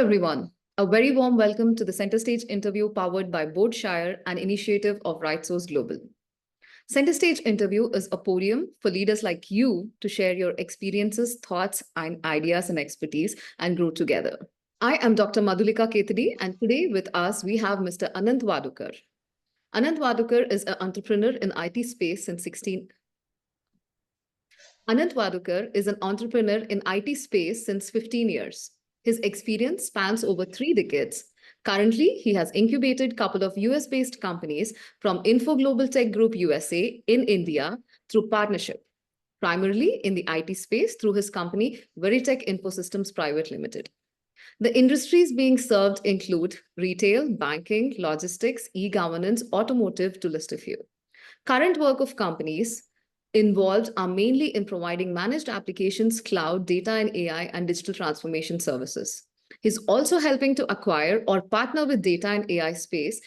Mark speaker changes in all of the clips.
Speaker 1: everyone. A very warm welcome to the Center Stage interview powered by Boardshire, an initiative of RightSource Global. Center Stage interview is a podium for leaders like you to share your experiences, thoughts, and ideas and expertise and grow together. I am Dr. Madhulika Ketadi, and today with us we have Mr. Anant Wadhokar. Anant Wadhokar is an entrepreneur in IT space since 16. Anant Wadhokar is an entrepreneur in IT space since 15 years. His experience spans over 3 decades. Currently, he has incubated a couple of US-based companies from Info Global Tech Group USA in India through partnership, primarily in the IT space through his company Veritech Infosystems Private Limited. The industries being served include retail, banking, logistics, e-governance, automotive, to list a few. Current work of companies involved are mainly in providing managed applications, cloud, data and AI, and digital transformation services. He's also helping to acquire or partner with data and AI space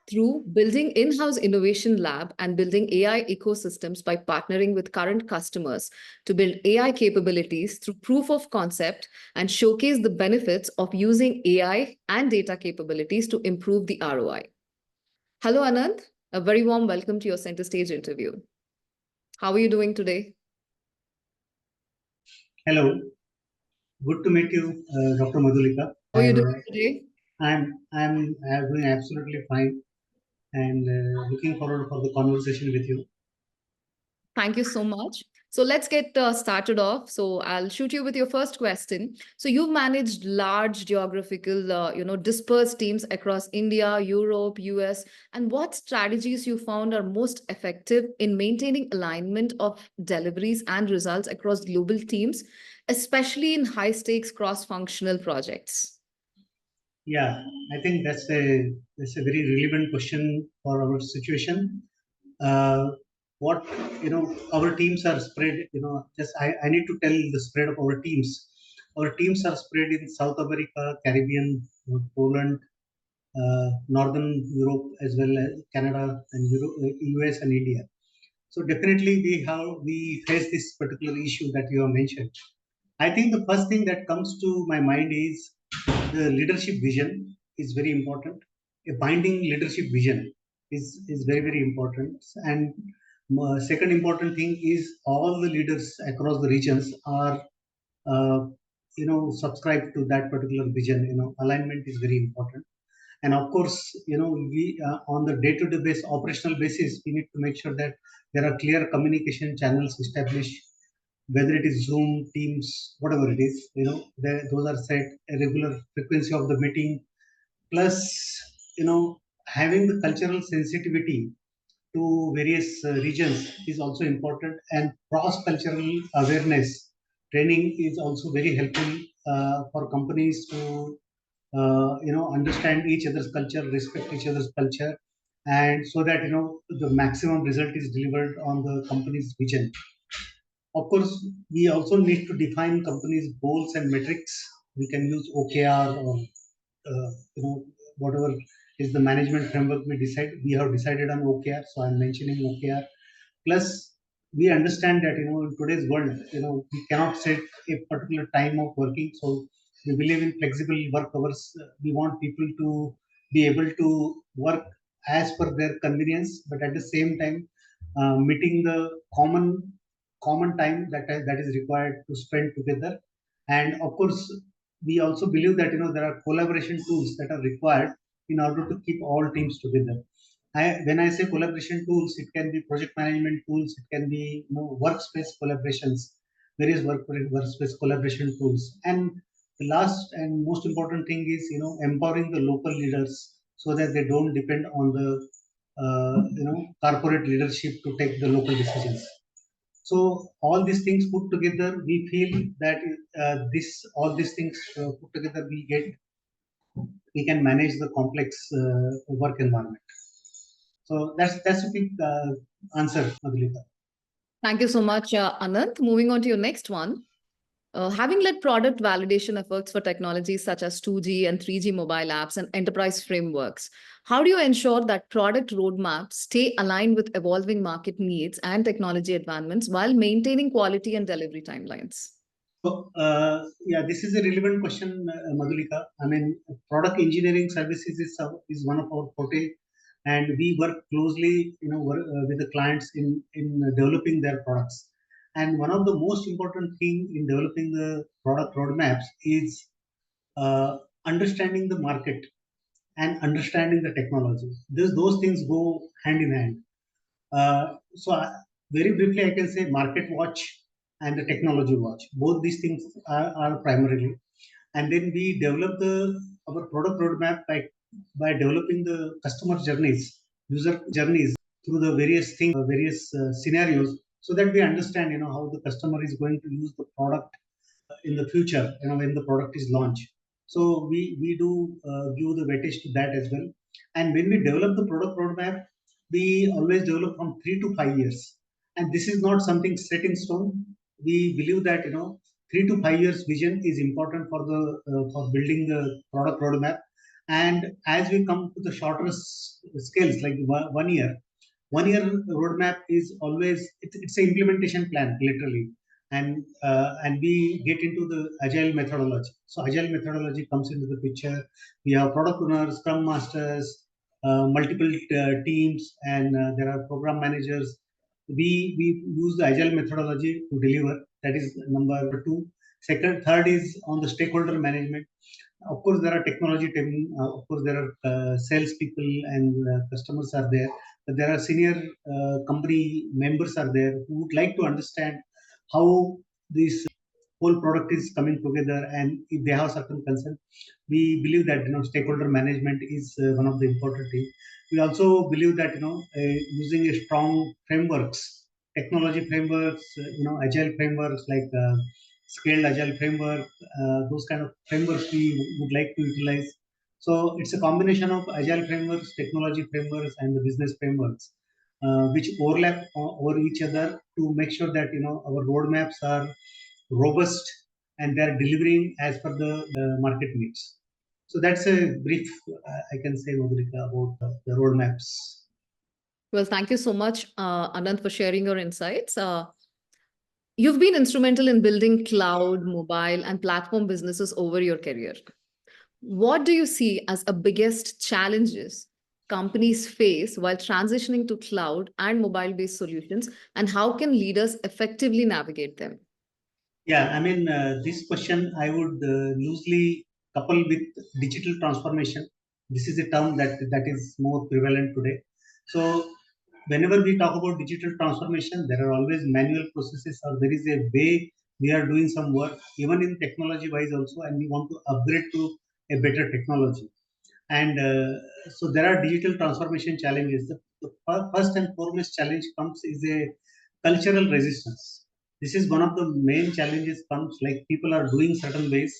Speaker 1: through building in-house innovation lab and building AI ecosystems by partnering with current customers to build AI capabilities through proof of concept and showcase the benefits of using AI and data capabilities to improve the ROI. Hello, Anant. A very warm welcome to your Center Stage interview. How are you doing today?
Speaker 2: Hello. Good to meet you, Dr. Madhulika.
Speaker 1: How are you doing today?
Speaker 2: I'm doing absolutely fine and looking forward for the conversation with you.
Speaker 1: Thank you so much. So let's get started off. So I'll shoot you with your first question. So you've managed large geographical, dispersed teams across India, Europe, US, and what strategies you found are most effective in maintaining alignment of deliveries and results across global teams, especially in high stakes cross-functional projects?
Speaker 2: Yeah, I think that's a very relevant question for our situation. Our teams are spread, I need to tell the spread of our teams. Our teams are spread in South America, Caribbean, Poland, Northern Europe, as well as Canada and US and India. So definitely we face this particular issue that you have mentioned. I think the first thing that comes to my mind is the leadership vision is very important. A binding leadership vision is very, very important. And second important thing is all the leaders across the regions are, subscribed to that particular vision. Alignment is very important. And of course, we on the day-to-day operational basis, we need to make sure that there are clear communication channels established, whether it is Zoom, Teams, whatever it is. Those are set, a regular frequency of the meeting, plus having the cultural sensitivity to various regions is also important, and cross-cultural awareness training is also very helpful for companies to understand each other's culture, respect each other's culture, and so that the maximum result is delivered on the company's vision. Of course, we also need to define company's goals and metrics. We can use OKR or whatever is the management framework we decide. We have decided on OKR, so I'm mentioning OKR. Plus, we understand that in today's world, we cannot set a particular time of working. So we believe in flexible work hours. We want people to be able to work as per their convenience, but at the same time, meeting the common time that is required to spend together. And of course, we also believe that there are collaboration tools that are required in order to keep all teams together. When I say collaboration tools, it can be project management tools, it can be workspace collaborations, various workspace collaboration tools. And the last and most important thing is empowering the local leaders so that they don't depend on the corporate leadership to take the local decisions. So all these things put together, we feel that all these things put together, we can manage the complex work environment. So that's a big answer, Madhulika.
Speaker 1: Thank you so much, Anant. Moving on to your next one. Having led product validation efforts for technologies such as 2G and 3G mobile apps and enterprise frameworks, how do you ensure that product roadmaps stay aligned with evolving market needs and technology advancements while maintaining quality and delivery timelines?
Speaker 2: Yeah, this is a relevant question, Madhulika. I mean, product engineering services is one of our forte, and we work closely, with the clients in developing their products. And one of the most important thing in developing the product roadmaps is understanding the market and understanding the technology. Those things go hand in hand. Very briefly, I can say market watch and the technology watch. Both these things are primarily, and then we develop our product roadmap by developing the customer journeys, user journeys through the various things, various scenarios, so that we understand, how the customer is going to use the product in the future, when the product is launched. So we do give the weightage to that as well. And when we develop the product roadmap, we always develop from 3 to 5 years, and this is not something set in stone. We believe that 3 to 5 years vision is important for building the product roadmap. And as we come to the shorter scales, like 1 year, 1 year roadmap is always, it's an implementation plan literally. And we get into the agile methodology. So agile methodology comes into the picture. We have product owners, scrum masters, multiple teams, and there are program managers. We use the agile methodology to deliver. That is number two. Second, third is on the stakeholder management. Of course, there are technology team. Of course, there are sales people and customers are there. But there are senior company members are there who would like to understand how this whole product is coming together, and if they have certain concern, we believe that stakeholder management is one of the important things. We also believe that using a strong frameworks, technology frameworks, agile frameworks like scaled agile framework, those kind of frameworks we would like to utilize. So it's a combination of agile frameworks, technology frameworks, and the business frameworks, which overlap over each other to make sure that our roadmaps are robust and they are delivering as per the market needs. So that's a brief, I can say, Madhurika, about the roadmaps.
Speaker 1: Well, thank you so much, Anant, for sharing your insights. You've been instrumental in building cloud, mobile, and platform businesses over your career. What do you see as the biggest challenges companies face while transitioning to cloud and mobile-based solutions, and how can leaders effectively navigate them?
Speaker 2: Yeah, I mean, this question I would loosely couple with digital transformation. This is a term that is more prevalent today. So, whenever we talk about digital transformation, there are always manual processes, or there is a way we are doing some work, even in technology wise also, and we want to upgrade to a better technology. And so there are digital transformation challenges. The first and foremost challenge comes is a cultural resistance. This is one of the main challenges comes, like people are doing certain ways,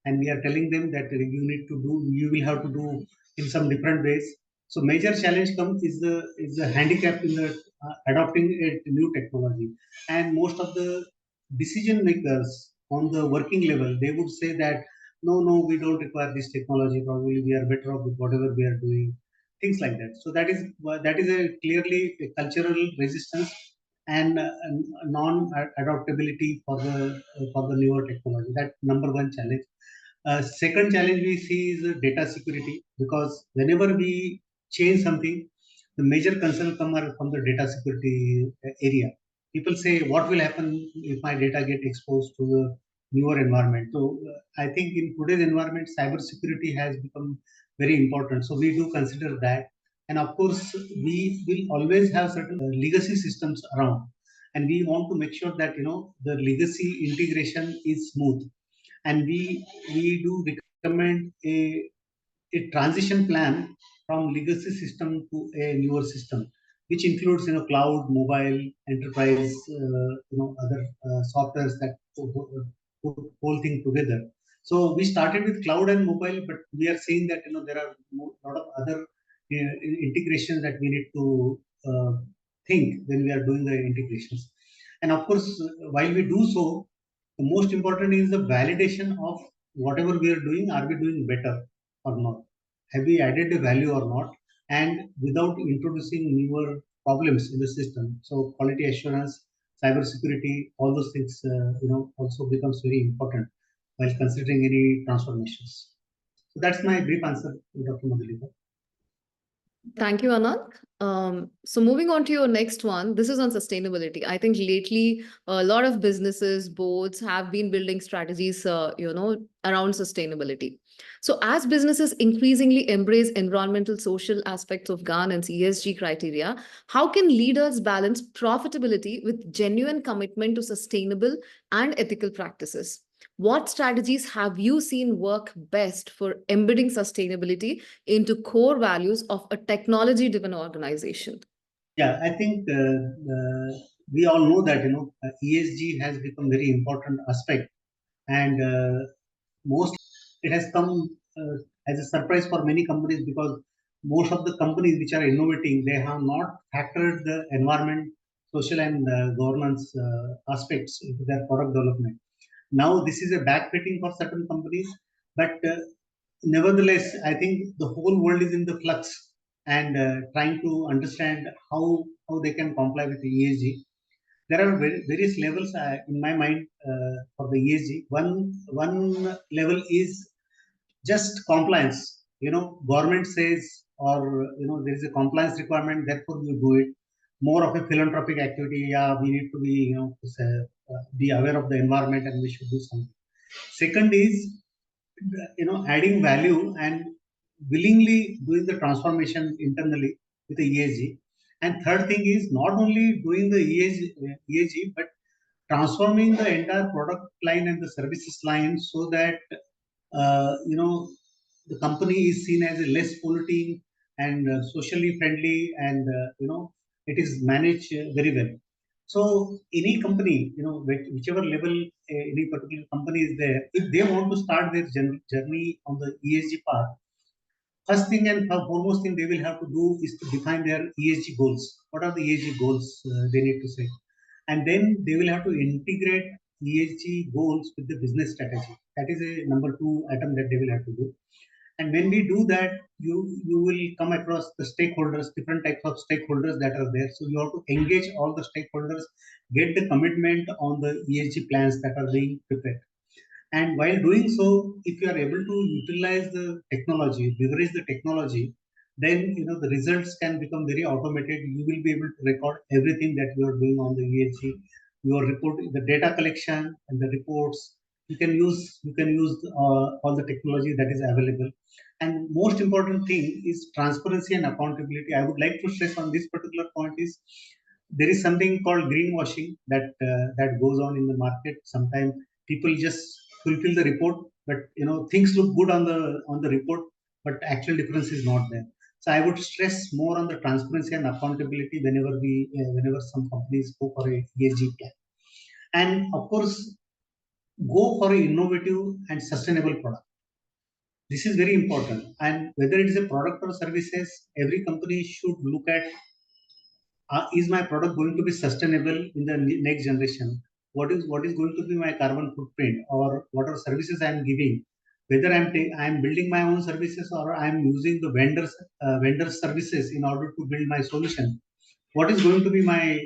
Speaker 2: and we are telling them that you will have to do in some different ways. So major challenge comes is the handicap in the adopting a new technology. And most of the decision makers on the working level, they would say that no, we don't require this technology, probably we are better off with whatever we are doing, things like that. So that is a clearly a cultural resistance and non adaptability for the newer technology. That number one challenge. Second challenge we see is data security, because whenever we change something, the major concern come from the data security area. People say, what will happen if my data get exposed to the newer environment? So I think in today's environment, cyber security has become very important. So we do consider that. And of course, we will always have certain legacy systems around. And we want to make sure that the legacy integration is smooth, and we do recommend a transition plan from legacy system to a newer system, which includes cloud, mobile, enterprise, other softwares that put whole thing together. So we started with cloud and mobile, but we are seeing that there are a lot of other integration that we need to think when we are doing the integrations. And of course, while we do so, the most important is the validation of whatever we are doing. Are we doing better or not? Have we added a value or not? And without introducing newer problems in the system. So quality assurance, cybersecurity, all those things, also becomes very important while considering any transformations. So that's my brief answer, Dr. Madhulika.
Speaker 1: Thank you, Anant. So moving on to your next one, this is on sustainability. I think lately a lot of businesses, boards have been building strategies, around sustainability. So as businesses increasingly embrace environmental, social aspects of governance, ESG criteria, how can leaders balance profitability with genuine commitment to sustainable and ethical practices? What strategies have you seen work best for embedding sustainability into core values of a technology-driven organization?
Speaker 2: Yeah, I think we all know that ESG has become very important aspect, and most it has come as a surprise for many companies, because most of the companies which are innovating, they have not factored the environment, social and governance aspects into their product development. Now this is a backfitting for certain companies, but nevertheless, I think the whole world is in the flux and trying to understand how they can comply with the ESG. There are various levels in my mind for the ESG. One level is just compliance. Government says, or there is a compliance requirement, therefore you do it. More of a philanthropic activity. Yeah, we need to be be aware of the environment and we should do something. Second is adding value and willingly doing the transformation internally with the ESG. And third thing is not only doing the ESG, but transforming the entire product line and the services line, so that the company is seen as a less polluting and socially friendly, and it is managed very well. So any company, whichever level any particular company is there, if they want to start their journey on the ESG path, first thing and foremost thing they will have to do is to define their ESG goals. What are the ESG goals they need to say? And then they will have to integrate ESG goals with the business strategy. That is a number two item that they will have to do. And when we do that, you will come across the stakeholders, different types of stakeholders that are there. So you have to engage all the stakeholders, get the commitment on the ESG plans that are being prepared. And while doing so, if you are able to utilize the technology, leverage the technology, then the results can become very automated. You will be able to record everything that you are doing on the ESG. Your report, the data collection and the reports. You can use all the technology that is available. And most important thing is transparency and accountability. I would like to stress on this particular point is there is something called greenwashing that goes on in the market. Sometimes people just fulfill the report, but things look good on the report, but actual difference is not there. So I would stress more on the transparency and accountability whenever some companies go for a ESG plan, and of course go for an innovative and sustainable product. This is very important, and whether it is a product or services, every company should look at, is my product going to be sustainable in the next generation? What is going to be my carbon footprint, or what are services I am giving? Whether I am building my own services, or I am using the vendors services in order to build my solution. What is going to be my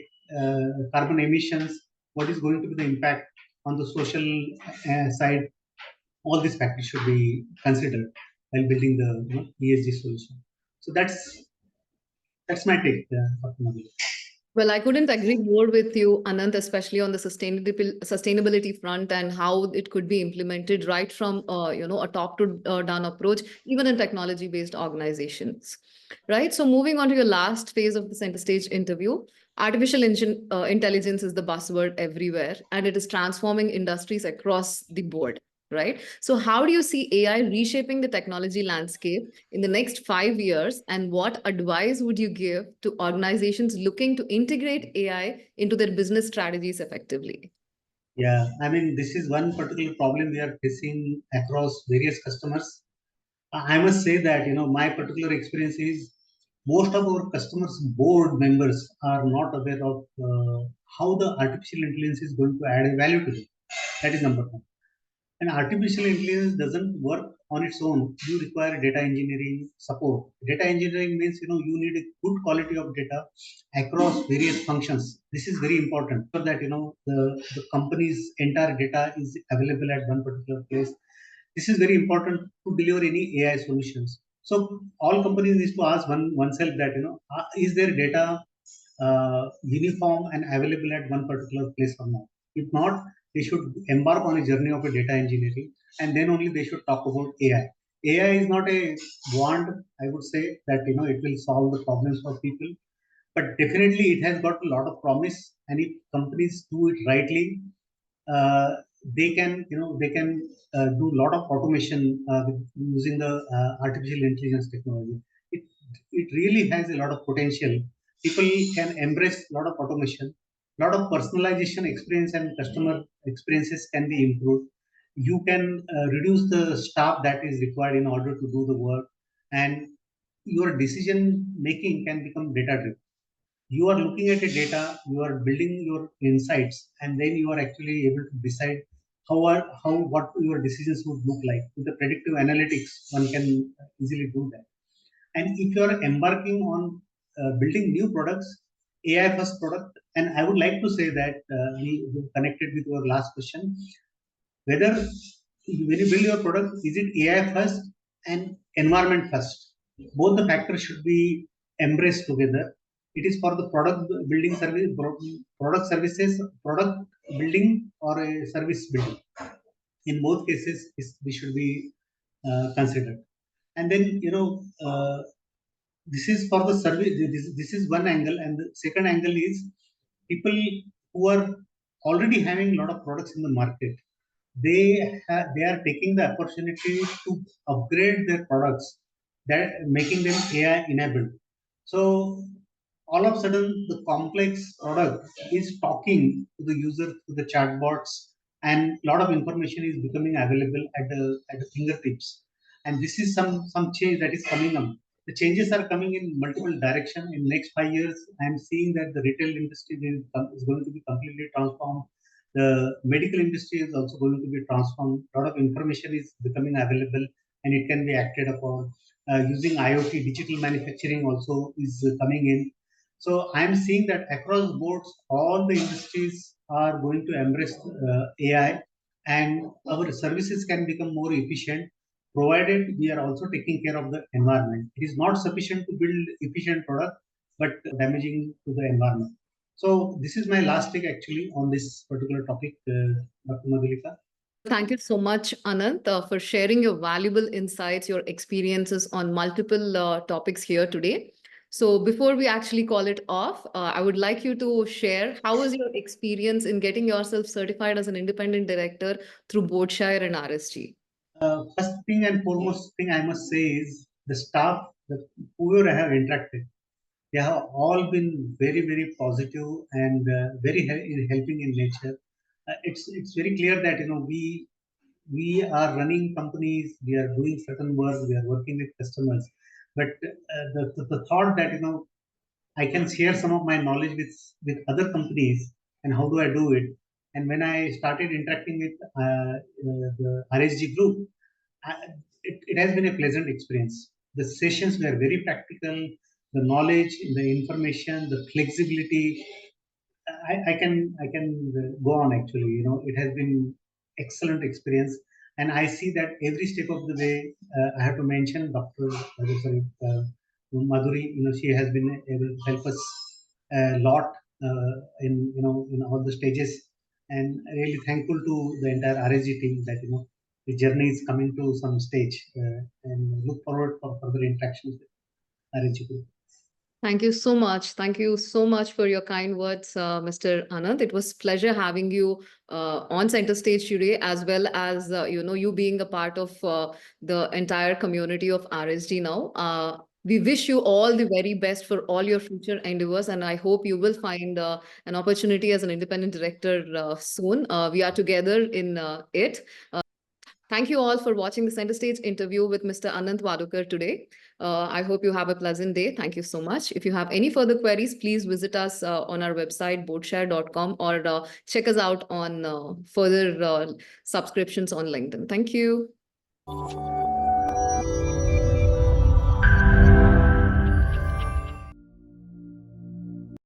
Speaker 2: carbon emissions? What is going to be the impact on the social side? All these factors should be considered while building the ESG solution. So that's my take, Dr. Madhu.
Speaker 1: Well, I couldn't agree more with you, Anant, especially on the sustainability front and how it could be implemented right from a top to down approach, even in technology-based organizations. Right. So moving on to your last phase of the center stage interview, intelligence is the buzzword everywhere, and it is transforming industries across the board. Right. So how do you see AI reshaping the technology landscape in the next 5 years? And what advice would you give to organizations looking to integrate AI into their business strategies effectively?
Speaker 2: Yeah, I mean, this is one particular problem we are facing across various customers. I must say that, my particular experience is most of our customers' board members are not aware of how the artificial intelligence is going to add a value to them. That is number one. And artificial intelligence doesn't work on its own. You require data engineering support. Data engineering means you need a good quality of data across various functions. This is very important so that the company's entire data is available at one particular place. This is very important to deliver any AI solutions. So all companies need to ask oneself that is their data uniform and available at one particular place or not. If not, they should embark on a journey of a data engineering, and then only they should talk about AI. AI is not a wand, I would say, that it will solve the problems for people, but definitely it has got a lot of promise. And if companies do it rightly, uh, they can do a lot of automation using the artificial intelligence technology. It really has a lot of potential. People can embrace a lot of automation, a lot of personalization experience and customer experiences can be improved. You can reduce the staff that is required in order to do the work, and your decision making can become data driven. You are looking at a data, you are building your insights, and then you are actually able to decide how what your decisions would look like. With the predictive analytics, one can easily do that. And if you are embarking on building new products, AI first product, and I would like to say that we connected with your last question, whether when you build your product, is it AI first and environment first? Both the factors should be embraced together. It is for the product building service, product services, product building or a service building. In both cases, this should be considered. And then this is for the service. This is one angle, and the second angle is people who are already having a lot of products in the market. They are taking the opportunity to upgrade their products, that making them AI enabled. So all of a sudden the complex product is talking to the user through the chatbots, and a lot of information is becoming available at the fingertips. And this is some change that is coming up. The changes are coming in multiple direction. In next 5 years, I am seeing that the retail industry is going to be completely transformed. The medical industry is also going to be transformed. A lot of information is becoming available, and it can be acted upon. Using IoT, digital manufacturing also is coming in. So I'm seeing that across boards, all the industries are going to embrace AI, and our services can become more efficient, provided we are also taking care of the environment. It is not sufficient to build efficient product, but damaging to the environment. So this is my last take actually on this particular topic, Dr. Madhulika.
Speaker 1: Thank you so much, Anant, for sharing your valuable insights, your experiences on multiple topics here today. So before we actually call it off, I would like you to share how was your experience in getting yourself certified as an independent director through Boardshire and RSG?
Speaker 2: First thing and foremost thing I must say is the staff, the whoever I have interacted, they have all been very very positive and very helping in nature. It's very clear that we are running companies, we are doing certain work, we are working with customers, but the thought that I can share some of my knowledge with other companies, and how do I do it. And when I started interacting with the RSG group, I, it has been a pleasant experience. The sessions were very practical. The knowledge, the information, the flexibility. I can go on actually. It has been excellent experience, and I see that every step of the way. I have to mention Dr. Sorry, Madhuri. She has been able to help us a lot in all the stages, and really thankful to the entire RSG team that the journey is coming to some stage, and look forward for further interactions with RSG group.
Speaker 1: Thank you so much. Thank you so much for your kind words, Mr. Anand. It was pleasure having you on center stage today, as well as you being a part of the entire community of RSG now. We wish you all the very best for all your future endeavors, and I hope you will find an opportunity as an independent director soon. We are together in it. Thank you all for watching the Center Stage interview with Mr. Anant Wadhokar today. I hope you have a pleasant day. Thank you so much. If you have any further queries, please visit us on our website, boardshare.com, or check us out on further subscriptions on LinkedIn. Thank you.